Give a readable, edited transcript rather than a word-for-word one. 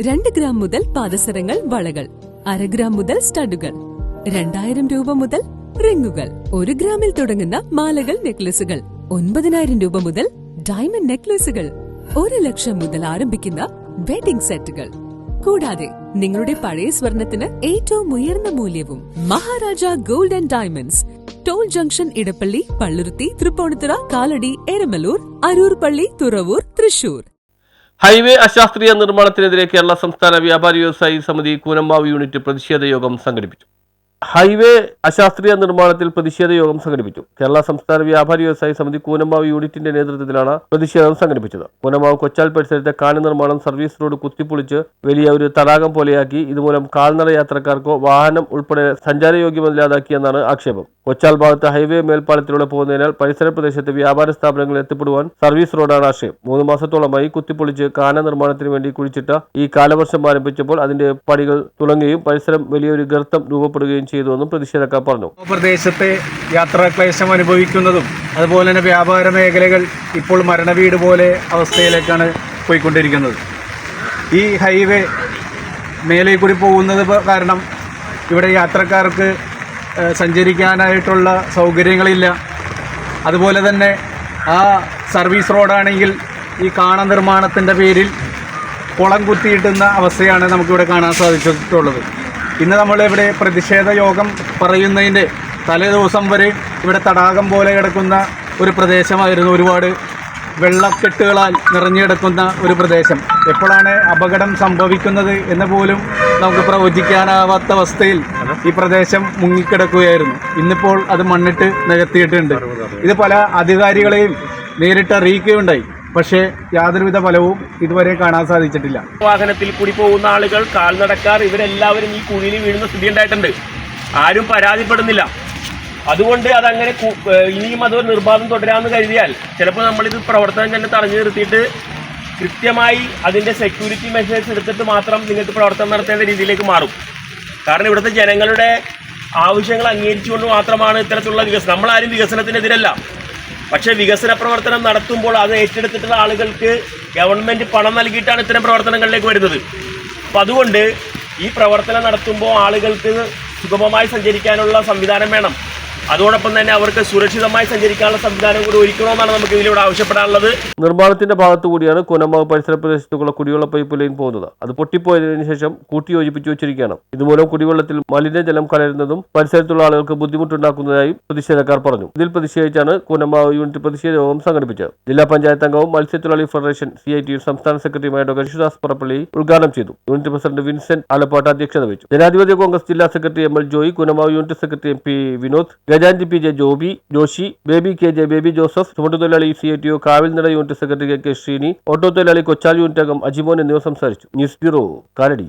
2 gram മുതൽ പാദസരങ്ങൾ, വളകൾ, 1/2 gram മുതൽ സ്റ്റഡുകൾ, 2000 രൂപ മുതൽ റിങ്ങുകൾ, 1 ഗ്രാമിൽ തുടങ്ങുന്ന മാലകൾ, നെക്ലസുകൾ, 9000 രൂപ മുതൽ ഡയമണ്ട് നെക്ലസുകൾ, 1 ലക്ഷം മുതൽ ആരംഭിക്കുന്ന വെഡിംഗ് സെറ്റുകൾ. കൂടാതെ നിങ്ങളുടെ പഴയ സ്വർണത്തിന് ഏറ്റവും ഉയർന്ന മൂല്യവും. Maharaja gold and diamonds, toll junction, Edappally, Palluruthy, Tripunithura, Kalady, Eramalloor, Aroor പള്ളി, തുറവൂർ, തൃശൂർ. ഹൈവേ അശാസ്ത്രീയ നിർമ്മാണത്തിനെതിരെ കേരള സംസ്ഥാന വ്യാപാരി വ്യവസായി സമിതി കൂനമ്മാവ് യൂണിറ്റ് പ്രതിഷേധ യോഗം സംഘടിപ്പിച്ചു. ഹൈവേ അശാസ്ത്രീയ നിർമ്മാണത്തിൽ പ്രതിഷേധ യോഗം സംഘടിപ്പിച്ചു. കേരള സംസ്ഥാന വ്യാപാരി വ്യവസായി സമിതി കൂനമ്മാവ് യൂണിറ്റിന്റെ നേതൃത്വത്തിലാണ് പ്രതിഷേധം സംഘടിപ്പിച്ചത്. കൂനമ്മാവ് കൊച്ചാൽ പരിസരത്തെ കാന നിർമ്മാണം സർവീസ് റോഡ് കുത്തിപ്പൊളിച്ച് വലിയ ഒരു തടാകം പോലെയാക്കി. ഇതുമൂലം കാൽനട യാത്രക്കാർക്കോ വാഹനം ഉൾപ്പെടെ സഞ്ചാരയോഗ്യമല്ലാതാക്കിയെന്നാണ് ആക്ഷേപം. കൊച്ചാൽ ഭാഗത്ത് ഹൈവേ മേൽപ്പാലത്തിലൂടെ പോകുന്നതിനാൽ പരിസര പ്രദേശത്ത് വ്യാപാര സ്ഥാപനങ്ങളിൽ എത്തിപ്പെടുവാൻ സർവീസ് റോഡാണ് ആശയം. 3 മാസത്തോളമായി കുത്തിപ്പൊളിച്ച് കാന നിർമ്മാണത്തിന് വേണ്ടി കുഴിച്ചിട്ട ഈ കാലവർഷം ആരംഭിച്ചപ്പോൾ അതിന്റെ പടികൾ തുളങ്ങുകയും പരിസരം വലിയൊരു ഗർത്തം രൂപപ്പെടുകയും ചെയ്തുവെന്നും പ്രതിഷേധക്കാർ പറഞ്ഞു. പ്രദേശത്തെ യാത്രാക്ലേശം അനുഭവിക്കുന്നതും അതുപോലെ തന്നെ വ്യാപാര മേഖലകൾ ഇപ്പോൾ മരണവീട് പോലെ അവസ്ഥയിലേക്കാണ് പോയിക്കൊണ്ടിരിക്കുന്നത്. ഈ ഹൈവേ മേലെ കൂടി പോകുന്നത് കാരണം ഇവിടെ യാത്രക്കാർക്ക് സഞ്ചരിക്കാനായിട്ടുള്ള സൗകര്യങ്ങളില്ല. അതുപോലെ തന്നെ ആ സർവീസ് റോഡാണെങ്കിൽ ഈ കാന നിർമ്മാണത്തിൻ്റെ പേരിൽ കുളം കുത്തിയിട്ടുന്ന അവസ്ഥയാണ് നമുക്കിവിടെ കാണാൻ സാധിച്ചിട്ടുള്ളത്. ഇന്ന് നമ്മളിവിടെ പ്രതിഷേധ യോഗം പറയുന്നതിൻ്റെ തലേദിവസം വരെ ഇവിടെ തടാകം പോലെ കിടക്കുന്ന ഒരു പ്രദേശമായിരുന്നു. ഒരുപാട് വെള്ളക്കെട്ടുകളാൽ നിറഞ്ഞു കിടക്കുന്ന ഒരു പ്രദേശം. എപ്പോഴാണ് അപകടം സംഭവിക്കുന്നത് എന്ന് പോലും നമുക്ക് പ്രവചിക്കാനാവാത്ത അവസ്ഥയിൽ ഈ പ്രദേശം മുങ്ങിക്കിടക്കുകയായിരുന്നു. ഇന്നിപ്പോൾ അത് മണ്ണിട്ട് നികത്തിയിട്ടുണ്ട്. ഇത് പല അധികാരികളെയും നേരിട്ട് അറിയിക്കുകയുണ്ടായി. പക്ഷേ യാതൊരുവിധ ഫലവും ഇതുവരെ കാണാൻ സാധിച്ചിട്ടില്ല. വാഹനത്തിൽ കൂടി പോകുന്ന ആളുകൾ, കാൽനടക്കാർ, ഇവരെല്ലാവരും ഈ കുഴിയിൽ വീഴുന്ന സ്ഥിതി ഉണ്ടായിട്ടുണ്ട്. ആരും പരാതിപ്പെടുന്നില്ല. അതുകൊണ്ട് അതങ്ങനെ ഇനിയും അത് നിർബാധം തുടരാമെന്ന് കരുതിയാൽ ചിലപ്പോൾ നമ്മളിത് പ്രവർത്തനം തന്നെ തടഞ്ഞു നിർത്തിയിട്ട് കൃത്യമായി അതിൻ്റെ സെക്യൂരിറ്റി മെഷേഴ്സ് എടുത്തിട്ട് മാത്രം നിങ്ങൾക്ക് പ്രവർത്തനം നടത്തേണ്ട രീതിയിലേക്ക് മാറും. കാരണം ഇവിടുത്തെ ജനങ്ങളുടെ ആവശ്യങ്ങൾ അംഗീകരിച്ചുകൊണ്ട് മാത്രമാണ് ഇത്തരത്തിലുള്ള വികസനം. നമ്മളാരും വികസനത്തിനെതിരല്ല. പക്ഷേ വികസന പ്രവർത്തനം നടത്തുമ്പോൾ അത് ഏറ്റെടുത്തിട്ടുള്ള ആളുകൾക്ക് ഗവൺമെൻറ് പണം നൽകിയിട്ടാണ് ഇത്തരം പ്രവർത്തനങ്ങളിലേക്ക് വരുന്നത്. അപ്പം അതുകൊണ്ട് ഈ പ്രവർത്തനം നടത്തുമ്പോൾ ആളുകൾക്ക് സുഗമമായി സഞ്ചരിക്കാനുള്ള സംവിധാനം വേണം. അതോടൊപ്പം തന്നെ അവർക്ക് സുരക്ഷിതമായി സഞ്ചരിക്കാനുള്ള സംവിധാനം കൂടി ഒരുക്കണമെന്നാണ് നമുക്ക് ഇതിലൂടെ ആവശ്യപ്പെടാനുള്ളത്. നിർമ്മാണത്തിന്റെ ഭാഗത്തു കൂടിയാണ് കൂനമ്മാവ് പരിസര പ്രദേശത്തുള്ള കുടിവെള്ള പൈപ്പ് ലൈൻ പോകുന്നത്. അത് പൊട്ടിപ്പോയതിനു ശേഷം കൂട്ടിയോജിപ്പിച്ചു വെച്ചിരിക്കുകയാണ്. ഇതുമൂലം കുടിവെള്ളത്തിൽ മലിനജലം കലരുന്നതും പരിസരത്തുള്ള ആളുകൾക്ക് ബുദ്ധിമുട്ടുണ്ടാക്കുന്നതായും പ്രതിഷേധക്കാർ പറഞ്ഞു. ഇതിൽ പ്രതിഷേധിച്ചാണ് കൂനമ്മാവ് യൂണിറ്റ് പ്രതിഷേധ യോഗം സംഘടിപ്പിച്ചത്. ജില്ലാ പഞ്ചായത്ത് അംഗവും മത്സ്യത്തൊഴിലാളി ഫെഡറേഷൻ CITU സംസ്ഥാന സെക്രട്ടറിയുമായ ഡോക്ടർ യേശുദാസ് പറപ്പള്ളി ഉദ്ഘാടനം ചെയ്തു. യൂണിറ്റ് പ്രസിഡന്റ് വിൻസെന്റ് ആലപ്പാട്ട് അധ്യക്ഷത വഹിച്ചു. ജനാധിപത്യ കോൺഗ്രസ് ജില്ലാ secretary ML Joy, Koonammavu unit secretary MP Vinod, ഗജാൻജി PJ ജോബി, ജോഷി, ബേബി KJ, ബേബി ജോസഫ്, ചുമട്ടുതൊഴിലാളി CITU കാവിൽനട unit secretary KK Sreeni, auto തൊഴിലാളി കൊച്ചാൽ യൂണിറ്റ് അംഗം അജിമോൻ എന്നിവർ സംസാരിച്ചു. News bureau, Kalady.